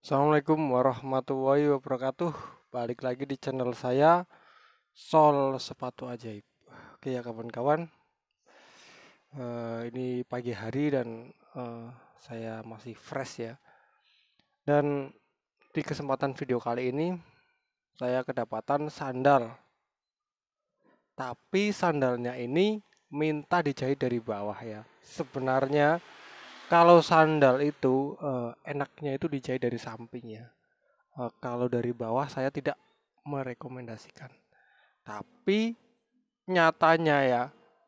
Assalamualaikum warahmatullahi wabarakatuh. Balik lagi di channel saya, Sol Sepatu Ajaib. Oke ya kawan-kawan, ini pagi hari dan saya masih fresh ya. Dan di kesempatan video kali ini saya kedapatan sandal. Tapi sandalnya ini minta dijahit dari bawah ya. Sebenarnya kalau sandal itu enaknya itu dijahit dari samping ya. Kalau dari bawah saya tidak merekomendasikan. Tapi nyatanya ya,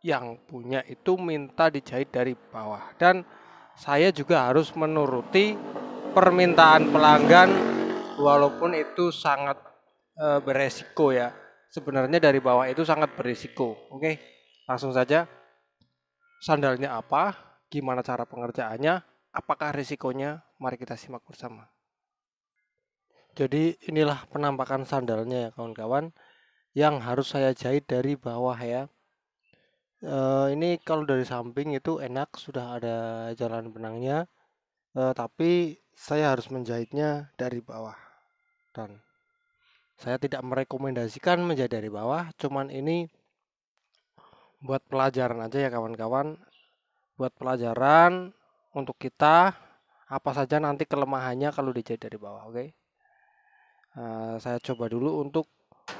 yang punya itu minta dijahit dari bawah. Dan saya juga harus menuruti permintaan pelanggan walaupun itu sangat beresiko ya. Sebenarnya dari bawah itu sangat beresiko. Oke, langsung saja. Sandalnya apa? Gimana cara pengerjaannya? Apakah risikonya? Mari kita simak bersama. Jadi inilah penampakan sandalnya ya kawan-kawan, yang harus saya jahit dari bawah ya. Ini kalau dari samping itu enak, sudah ada jalan benangnya, tapi saya harus menjahitnya dari bawah. Dan saya tidak merekomendasikan menjahit dari bawah, cuman ini buat pelajaran aja ya kawan-kawan, buat pelajaran untuk kita apa saja nanti kelemahannya kalau dijahit dari bawah. Oke. Saya coba dulu untuk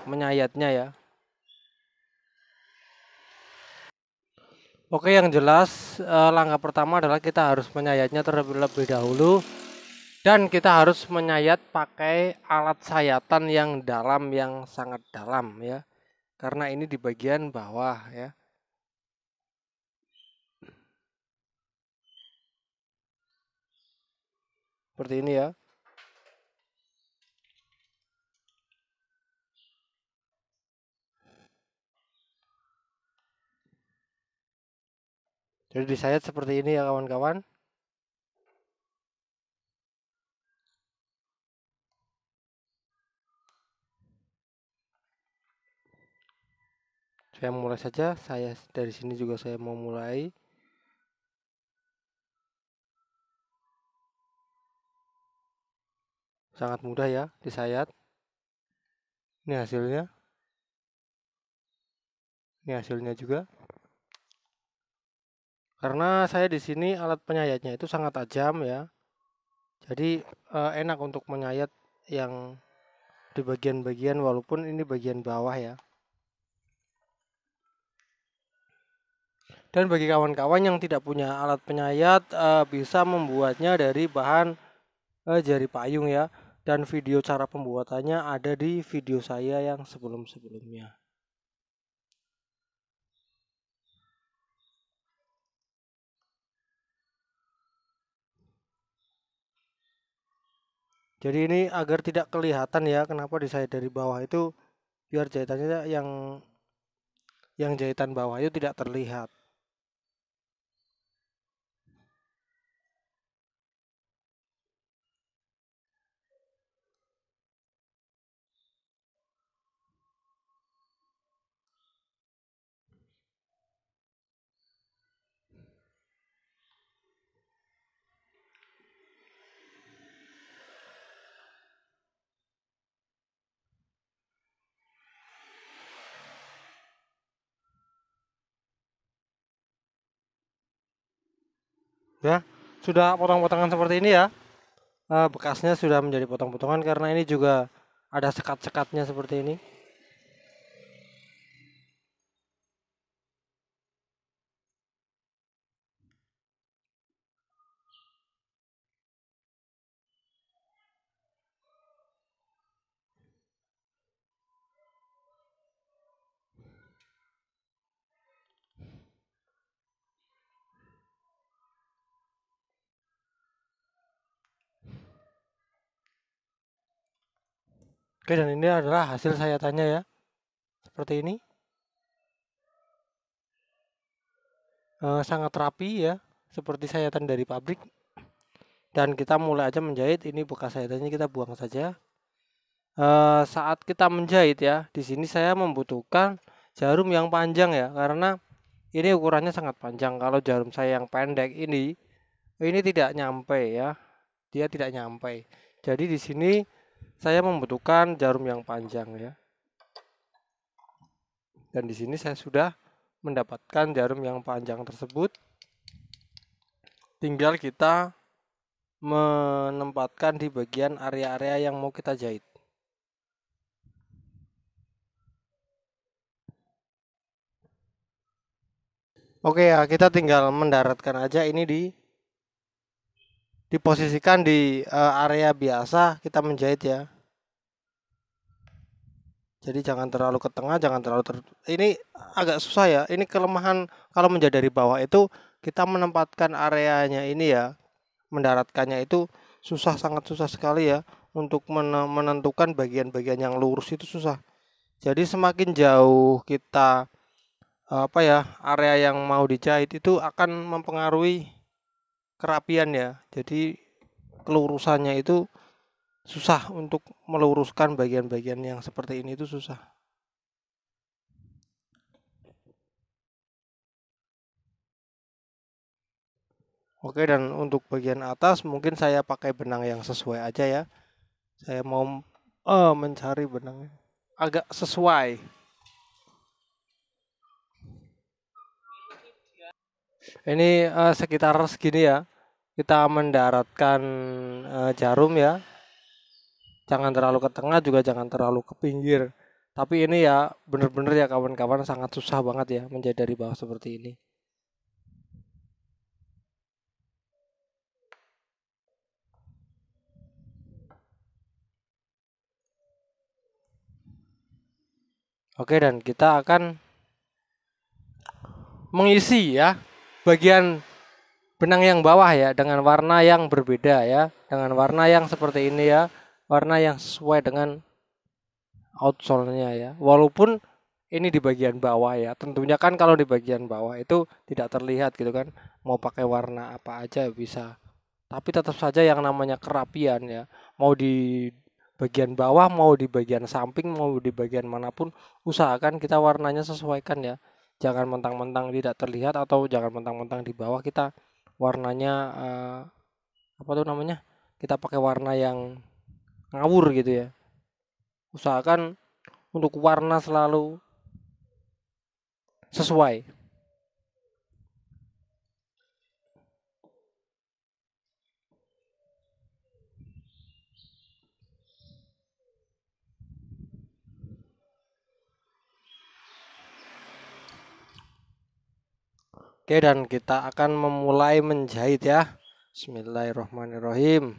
menyayatnya ya. Oke, yang jelas langkah pertama adalah kita harus menyayatnya terlebih dahulu, dan kita harus menyayat pakai alat sayatan yang dalam, yang sangat dalam ya, karena ini di bagian bawah ya, seperti ini ya. Jadi disayat seperti ini ya kawan-kawan. Saya mulai saja, saya dari sini juga saya mau mulai. Sangat mudah ya disayat. Ini hasilnya. Ini hasilnya juga. Karena saya di sini alat penyayatnya itu sangat tajam ya. Jadi enak untuk menyayat yang di bagian-bagian walaupun ini bagian bawah ya. Dan bagi kawan-kawan yang tidak punya alat penyayat, bisa membuatnya dari bahan jari payung ya. Dan video cara pembuatannya ada di video saya yang sebelum-sebelumnya. Jadi ini agar tidak kelihatan ya kenapa disayat dari bawah itu, biar jahitannya yang jahitan bawah itu tidak terlihat. Ya, sudah potong-potongan seperti ini ya. Bekasnya sudah menjadi potong-potongan karena ini juga ada sekat-sekatnya seperti ini. Oke, dan ini adalah hasil sayatannya ya. Seperti ini. Sangat rapi ya, seperti sayatan dari pabrik. Dan kita mulai aja menjahit. Ini bekas sayatannya kita buang saja. Saat kita menjahit ya, di sini saya membutuhkan jarum yang panjang ya, karena ini ukurannya sangat panjang. Kalau jarum saya yang pendek ini tidak nyampe ya, dia tidak nyampe. Jadi di sini saya membutuhkan jarum yang panjang ya. Dan di sini saya sudah mendapatkan jarum yang panjang tersebut. Tinggal kita menempatkan di bagian area-area yang mau kita jahit. Oke ya, kita tinggal mendaratkan aja ini diposisikan di area biasa kita menjahit ya. Jadi jangan terlalu ke tengah, jangan terlalu ini agak susah ya. Ini kelemahan kalau menjahit dari bawah itu kita menempatkan areanya ini ya, mendaratkannya itu susah, sangat susah sekali ya untuk menentukan bagian-bagian yang lurus itu susah. Jadi semakin jauh kita apa ya, area yang mau dijahit itu akan mempengaruhi kerapian ya. Jadi kelurusannya itu susah untuk meluruskan bagian-bagian yang seperti ini itu susah. Oke, dan untuk bagian atas mungkin saya pakai benang yang sesuai aja ya. Saya mau mencari benang agak sesuai. Ini sekitar segini ya. Kita mendaratkan jarum ya. Jangan terlalu ke tengah juga jangan terlalu ke pinggir. Tapi ini ya bener-bener ya kawan-kawan sangat susah banget ya menjadi dari bawah seperti ini. Oke, dan kita akan mengisi ya bagian benang yang bawah ya dengan warna yang berbeda ya, dengan warna yang seperti ini ya, warna yang sesuai dengan outsole-nya ya. Walaupun ini di bagian bawah ya, tentunya kan kalau di bagian bawah itu tidak terlihat gitu kan, mau pakai warna apa aja bisa. Tapi tetap saja yang namanya kerapian ya, mau di bagian bawah, mau di bagian samping, mau di bagian manapun, usahakan kita warnanya sesuaikan ya. Jangan mentang-mentang tidak terlihat atau jangan mentang-mentang di bawah kita warnanya apa tuh namanya? Kita pakai warna yang ngawur gitu ya. Usahakan untuk warna selalu sesuai. Oke, dan kita akan memulai menjahit ya. Bismillahirrahmanirrahim.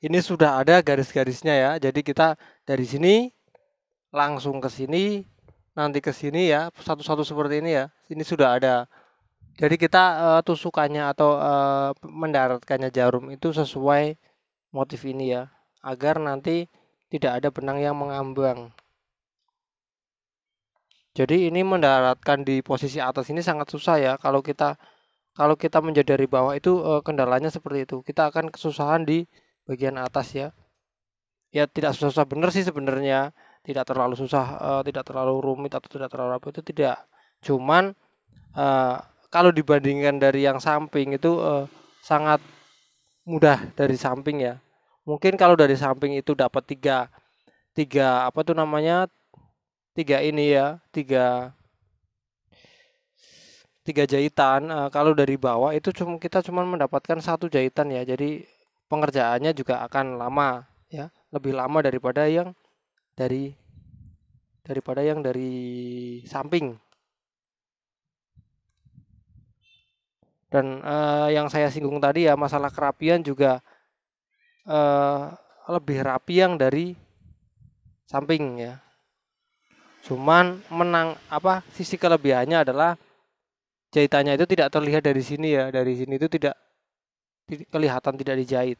Ini sudah ada garis-garisnya ya. Jadi kita dari sini langsung ke sini, nanti ke sini ya, satu-satu seperti ini ya. Ini sudah ada. Jadi kita tusukannya atau mendaratkannya jarum itu sesuai motif ini ya, agar nanti tidak ada benang yang mengambang. Jadi ini mendaratkan di posisi atas ini sangat susah ya. Kalau kita menjadi dari bawah itu kendalanya seperti itu. Kita akan kesusahan di bagian atas ya. Ya tidak susah-susah bener sih sebenarnya. Tidak terlalu susah, tidak terlalu rumit atau tidak terlalu apa itu tidak. Cuman eh, kalau dibandingkan dari yang samping itu sangat mudah dari samping ya. Mungkin kalau dari samping itu dapat tiga tiga apa tuh namanya tiga ini ya tiga jahitan. Kalau dari bawah itu kita cuma mendapatkan satu jahitan ya, jadi pengerjaannya juga akan lama ya, lebih lama dari daripada yang dari samping. Dan yang saya singgung tadi ya masalah kerapian juga eh, lebih rapi yang dari samping ya. Cuman sisi kelebihannya adalah jahitannya itu tidak terlihat dari sini ya, dari sini itu tidak kelihatan tidak dijahit.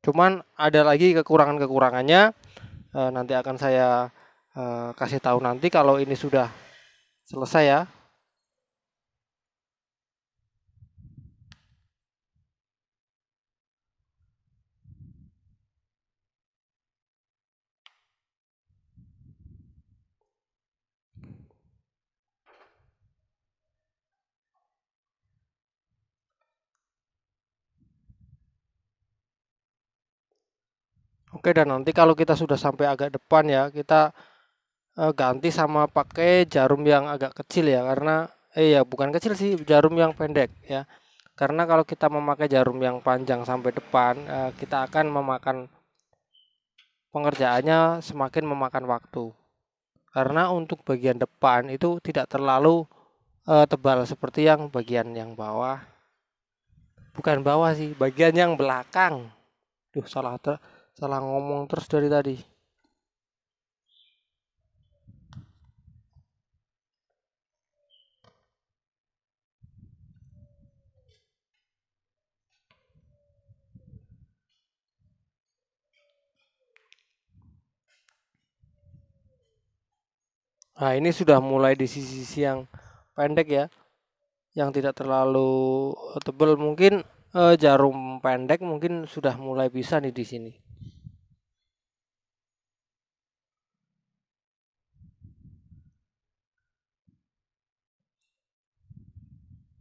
Cuman ada lagi kekurangan-kekurangannya, nanti akan saya kasih tahu nanti kalau ini sudah selesai ya. Oke, dan nanti kalau kita sudah sampai agak depan ya, kita ganti sama pakai jarum yang agak kecil ya, karena ya bukan kecil sih, jarum yang pendek ya. Karena kalau kita memakai jarum yang panjang sampai depan, kita akan memakan pengerjaannya semakin memakan waktu. Karena untuk bagian depan itu tidak terlalu tebal seperti yang bagian yang bawah. Bukan bawah sih, bagian yang belakang. Duh, salah ngomong terus dari tadi. Nah, ini sudah mulai di sisi yang pendek ya, yang tidak terlalu tebal. Mungkin jarum pendek mungkin sudah mulai bisa nih di sini.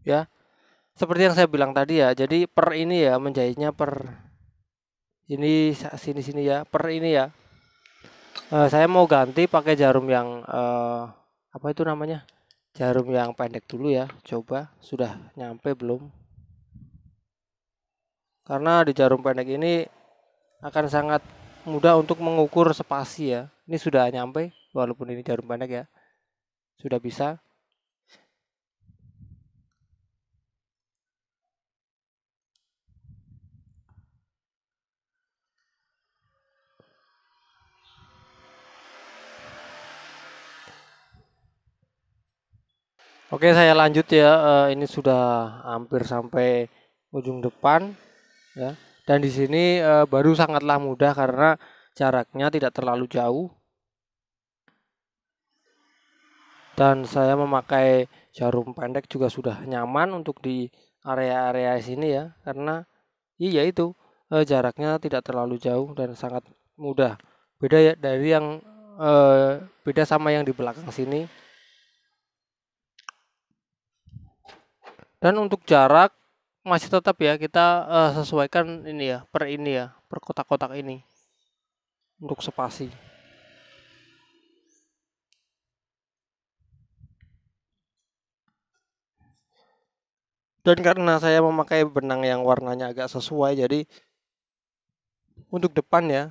Ya, seperti yang saya bilang tadi ya. Jadi per ini ya menjahitnya per ini sini-sini ya, per ini ya. Saya mau ganti pakai jarum yang apa itu namanya? Jarum yang pendek dulu ya. Coba sudah nyampe belum? Karena di jarum pendek ini akan sangat mudah untuk mengukur spasi ya. Ini sudah nyampe walaupun ini jarum pendek ya. Sudah bisa. Oke, saya lanjut ya. Ini sudah hampir sampai ujung depan ya. Dan di sini baru sangatlah mudah karena jaraknya tidak terlalu jauh dan saya memakai jarum pendek juga sudah nyaman untuk di area-area sini ya karena iya itu jaraknya tidak terlalu jauh dan sangat mudah. Beda ya dari yang beda sama yang di belakang sini. Dan untuk jarak masih tetap ya kita sesuaikan ini ya per kotak-kotak ini untuk spasi. Dan karena saya memakai benang yang warnanya agak sesuai, jadi untuk depan ya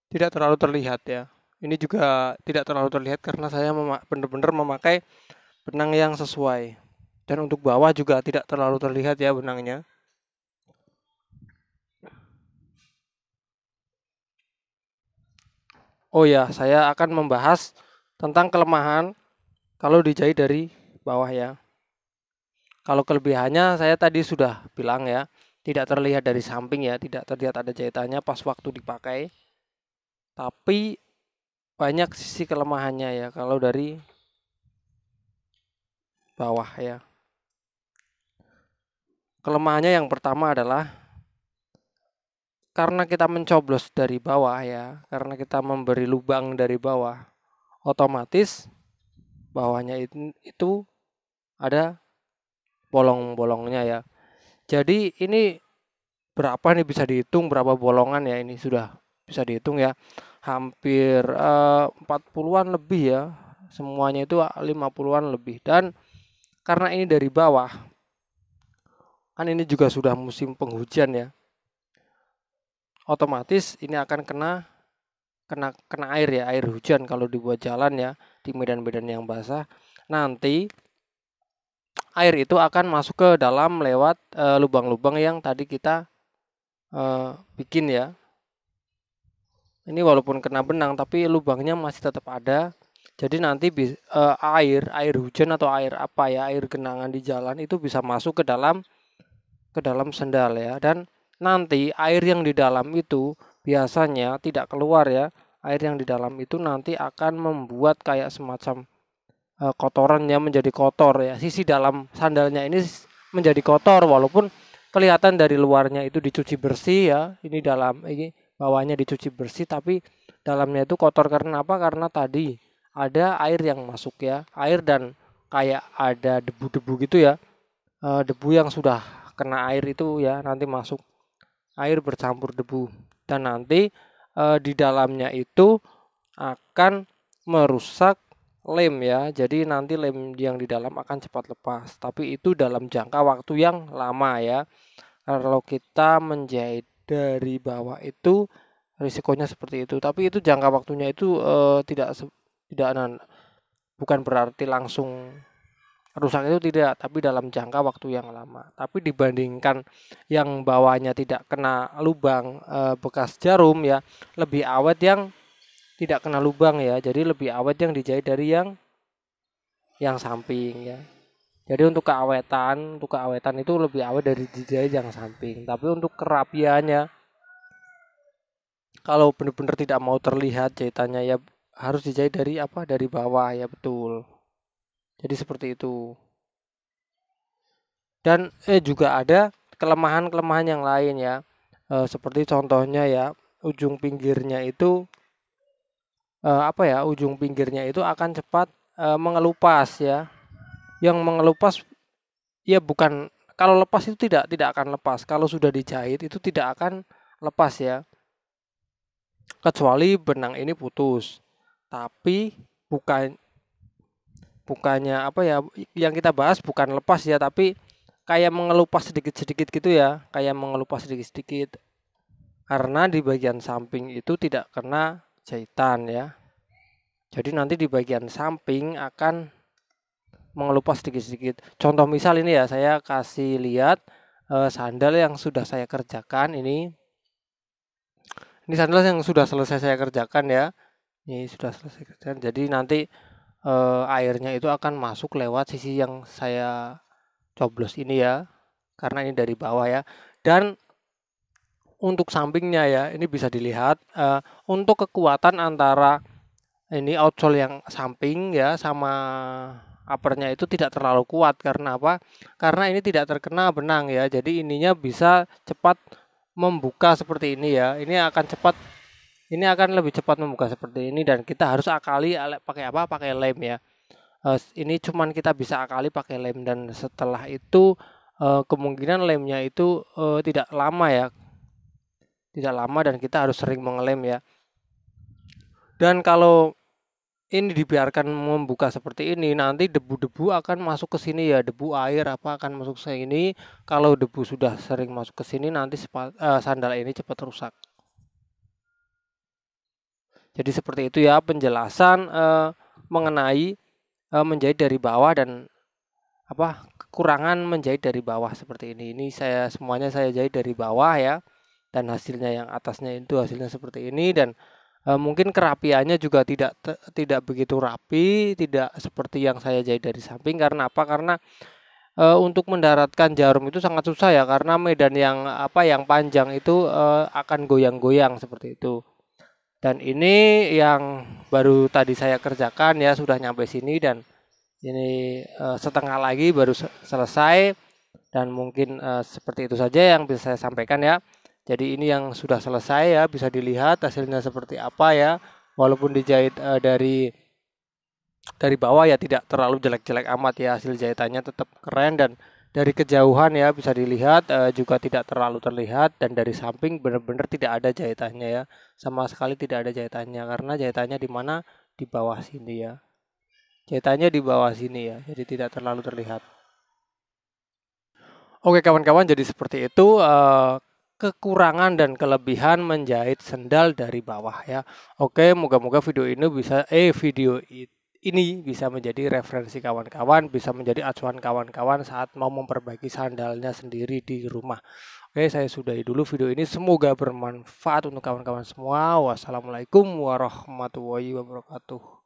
tidak terlalu terlihat ya. Ini juga tidak terlalu terlihat karena saya benar-benar memakai benang yang sesuai. Dan untuk bawah juga tidak terlalu terlihat ya benangnya. Oh ya, saya akan membahas tentang kelemahan kalau dijahit dari bawah ya. Kalau kelebihannya saya tadi sudah bilang ya, tidak terlihat dari samping ya, tidak terlihat ada jahitannya pas waktu dipakai. Tapi banyak sisi kelemahannya ya kalau dari bawah ya. Kelemahannya yang pertama adalah karena kita mencoblos dari bawah ya, karena kita memberi lubang dari bawah, otomatis bawahnya itu ada bolong-bolongnya ya. Jadi ini berapa nih bisa dihitung berapa bolongan ya ini sudah bisa dihitung ya. Hampir 40-an lebih ya. Semuanya itu 50-an lebih dan karena ini dari bawah kan ini juga sudah musim penghujan ya. Otomatis ini akan kena air ya, air hujan kalau dibuat jalan ya di medan-medan yang basah. Nanti air itu akan masuk ke dalam lewat lubang-lubang yang tadi kita bikin ya. Ini walaupun kena benang tapi lubangnya masih tetap ada. Jadi nanti air hujan atau air apa ya, air genangan di jalan itu bisa masuk ke dalam sendal ya. Dan nanti air yang di dalam itu biasanya tidak keluar ya. Air yang di dalam itu nanti akan membuat kayak semacam kotorannya menjadi kotor ya. Sisi dalam sandalnya ini menjadi kotor walaupun kelihatan dari luarnya itu dicuci bersih ya. Ini bawahnya dicuci bersih tapi dalamnya itu kotor karena apa? Karena tadi ada air yang masuk ya. Air dan kayak ada debu-debu gitu ya. Debu yang sudah kena air itu ya nanti masuk air bercampur debu dan nanti di dalamnya itu akan merusak lem ya. Jadi nanti lem yang di dalam akan cepat lepas. Tapi itu dalam jangka waktu yang lama ya. Kalau kita menjahit dari bawah itu risikonya seperti itu. Tapi itu jangka waktunya itu bukan berarti langsung rusak itu tidak, tapi dalam jangka waktu yang lama. Tapi dibandingkan yang bawahnya tidak kena lubang bekas jarum ya, lebih awet yang tidak kena lubang ya. Jadi lebih awet yang dijahit dari yang samping ya. Jadi untuk keawetan itu lebih awet dari dijahit yang samping. Tapi untuk kerapiannya, kalau benar-benar tidak mau terlihat jahitannya ya harus dijahit dari dari bawah ya, betul. Jadi seperti itu. Dan juga ada kelemahan-kelemahan yang lain ya. Seperti contohnya ya, ujung pinggirnya itu ujung pinggirnya itu akan cepat mengelupas ya. Yang mengelupas ya bukan, kalau lepas itu tidak akan lepas. Kalau sudah dijahit itu tidak akan lepas ya. Kecuali benang ini putus. Tapi bukannya yang kita bahas bukan lepas ya, tapi kayak mengelupas sedikit-sedikit gitu ya, kayak mengelupas sedikit-sedikit karena di bagian samping itu tidak kena jahitan ya. Jadi nanti di bagian samping akan mengelupas sedikit-sedikit. Contoh misal ini ya, saya kasih lihat sandal yang sudah saya kerjakan ini. Ini sandal yang sudah selesai saya kerjakan ya. Ini sudah selesai kerjakan. Jadi nanti airnya itu akan masuk lewat sisi yang saya coblos ini ya, karena ini dari bawah ya. Dan untuk sampingnya ya, ini bisa dilihat untuk kekuatan antara ini outsole yang samping ya sama uppernya itu tidak terlalu kuat. Karena apa? Karena ini tidak terkena benang ya, jadi ininya bisa cepat membuka seperti ini ya. Ini akan lebih cepat membuka seperti ini, dan kita harus akali pakai pakai lem ya. Ini cuman kita bisa akali pakai lem, dan setelah itu kemungkinan lemnya itu tidak lama ya, dan kita harus sering mengelem ya. Dan kalau ini dibiarkan membuka seperti ini, nanti debu-debu akan masuk ke sini ya, debu air akan masuk ke sini. Kalau debu sudah sering masuk ke sini, nanti sandal ini cepat rusak. Jadi seperti itu ya penjelasan mengenai menjahit dari bawah dan kekurangan menjahit dari bawah seperti ini. Ini semuanya saya jahit dari bawah ya, dan hasilnya yang atasnya itu hasilnya seperti ini. Dan mungkin kerapiannya juga tidak begitu rapi, tidak seperti yang saya jahit dari samping. Karena apa? Karena untuk mendaratkan jarum itu sangat susah ya, karena medan yang panjang itu akan goyang-goyang seperti itu. Dan ini yang baru tadi saya kerjakan ya, sudah nyampe sini, dan ini setengah lagi baru selesai. Dan mungkin seperti itu saja yang bisa saya sampaikan ya. Jadi ini yang sudah selesai ya, bisa dilihat hasilnya seperti apa ya. Walaupun dijahit dari bawah ya tidak terlalu jelek-jelek amat ya, hasil jahitannya tetap keren. Dan dari kejauhan ya bisa dilihat juga tidak terlalu terlihat, dan dari samping benar-benar tidak ada jahitannya ya, sama sekali tidak ada jahitannya, karena jahitannya di mana, di bawah sini ya, jahitannya di bawah sini ya, jadi tidak terlalu terlihat. Oke kawan-kawan, jadi seperti itu kekurangan dan kelebihan menjahit sendal dari bawah ya. Oke, moga-moga video ini bisa menjadi referensi kawan-kawan, bisa menjadi acuan kawan-kawan saat mau memperbaiki sandalnya sendiri di rumah. Oke, saya sudahi dulu video ini. Semoga bermanfaat untuk kawan-kawan semua. Wassalamualaikum warahmatullahi wabarakatuh.